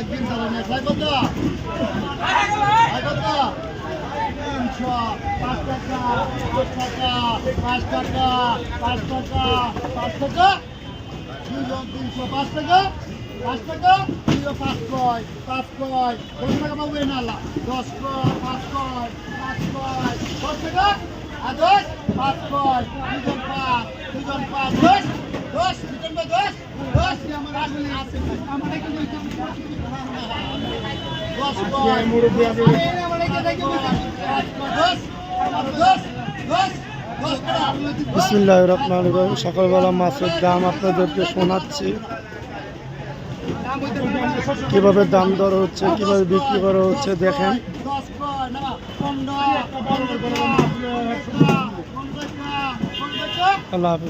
একদিন ধরে কত কত 300 5 টাকা 5 টাকা 5 টাকা 5 টাকা 5 টাকা 300 5 টাকা 5 টাকা 5 কয় 5 কয় 10 টাকা পাবে না 10 কয় 5 কয় 5 কয় 10 টাকা আর 10 5 কয় 2 5 10 10 2 10 10 আমার আসলে আছে আমার কি বলতে 10 কয় মুরব্বি আছে আমার কি দেখে 10 বিসমিল্লাহির রহমানির রহিম। সকালবেলা মাছের দাম আপনাদেরকে শোনাচ্ছি, কিভাবে দাম দর হচ্ছে, কিভাবে বিক্রি করা হচ্ছে দেখেন। আল্লাহ হাফিজ।